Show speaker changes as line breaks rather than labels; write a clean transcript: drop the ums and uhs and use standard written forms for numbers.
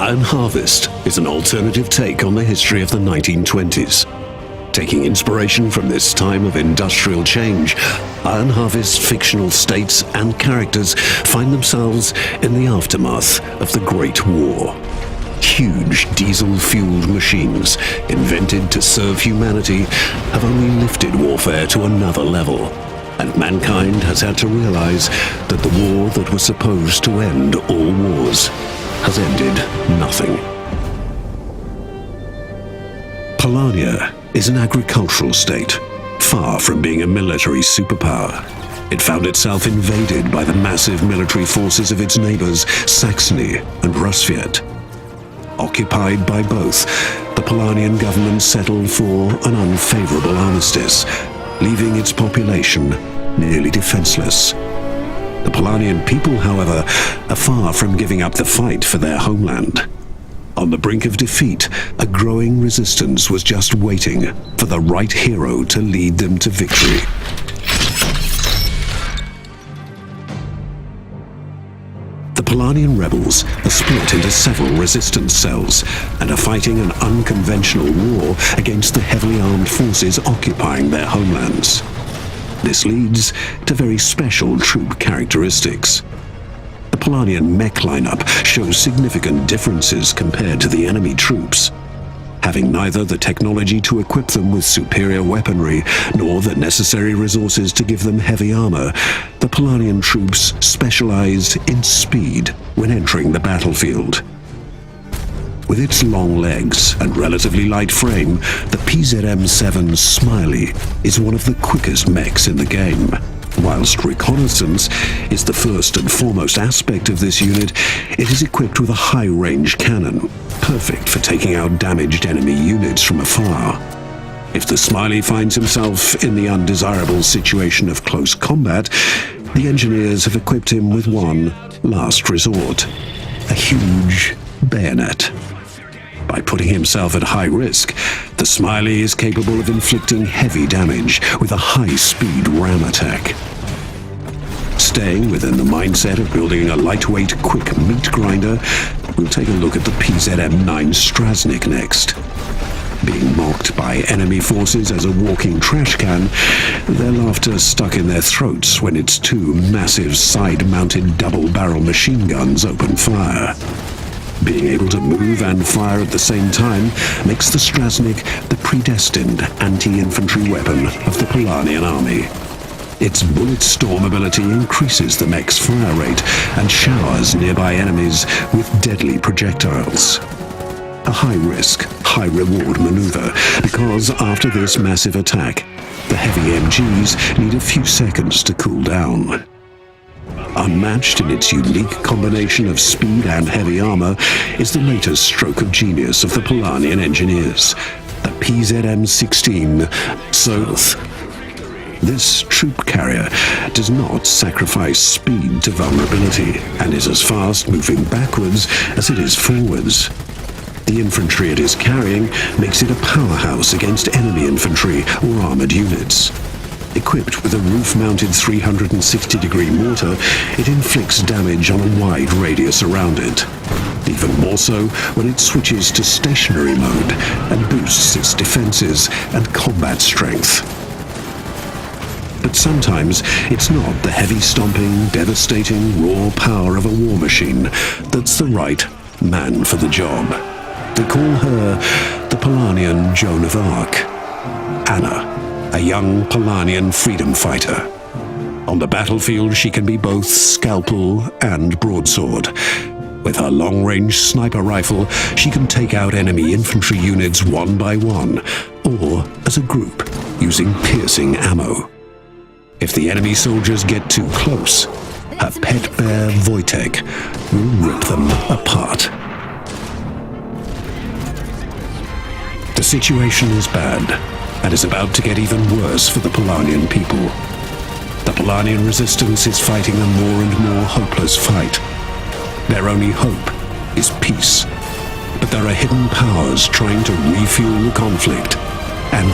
Iron Harvest is an alternative take on the history of the 1920s. Taking inspiration from this time of industrial change, Iron Harvest's fictional states and characters find themselves in the aftermath of the Great War. Huge diesel-fueled machines, invented to serve humanity, have only lifted warfare to another level, and mankind has had to realize that the war that was supposed to end all wars has ended nothing. Polania is an agricultural state, far from being a military superpower. It found itself invaded by the massive military forces of its neighbors, Saxony and Rusviet. Occupied by both, the Polanian government settled for an unfavorable armistice, leaving its population nearly defenseless. The Polanian people, however, are far from giving up the fight for their homeland. On the brink of defeat, a growing resistance was just waiting for the right hero to lead them to victory. The Polanian rebels are split into several resistance cells and are fighting an unconventional war against the heavily armed forces occupying their homelands. This leads to very special troop characteristics. The Polanian mech lineup shows significant differences compared to the enemy troops. Having neither the technology to equip them with superior weaponry nor the necessary resources to give them heavy armor, the Polanian troops specialized in speed when entering the battlefield. With its long legs and relatively light frame, the PZM-7 Smiley is one of the quickest mechs in the game. Whilst reconnaissance is the first and foremost aspect of this unit, it is equipped with a high-range cannon, perfect for taking out damaged enemy units from afar. If the Smiley finds himself in the undesirable situation of close combat, the engineers have equipped him with one last resort: a huge bayonet. By putting himself at high risk, the Smiley is capable of inflicting heavy damage with a high-speed ram attack. Staying within the mindset of building a lightweight, quick meat grinder, we'll take a look at the PZM-9 Strasnik next. Being mocked by enemy forces as a walking trash can, their laughter stuck in their throats when its two massive side-mounted double-barrel machine guns open fire. Being able to move and fire at the same time makes the Strasnik the predestined anti-infantry weapon of the Polanian army. Its bullet storm ability increases the mech's fire rate and showers nearby enemies with deadly projectiles. A high-risk, high-reward maneuver, because after this massive attack, the heavy MGs need a few seconds to cool down. Unmatched in its unique combination of speed and heavy armor is the latest stroke of genius of the Polanian engineers, the PZM-16 Soth. This troop carrier does not sacrifice speed to vulnerability and is as fast moving backwards as it is forwards. The infantry it is carrying makes it a powerhouse against enemy infantry or armored units. Equipped with a roof-mounted 360-degree mortar, it inflicts damage on a wide radius around it. Even more so when it switches to stationary mode and boosts its defenses and combat strength. But sometimes it's not the heavy-stomping, devastating, raw power of a war machine that's the right man for the job. They call her the Polanian Joan of Arc, Anna, a young Polanian freedom fighter. On the battlefield, she can be both scalpel and broadsword. With her long-range sniper rifle, she can take out enemy infantry units one by one, or as a group, using piercing ammo. If the enemy soldiers get too close, her pet bear Wojtek will rip them apart. The situation is bad, and is about to get even worse for the Polanian people. The Polanian resistance is fighting a more and more hopeless fight. Their only hope is peace. But there are hidden powers trying to refuel the conflict and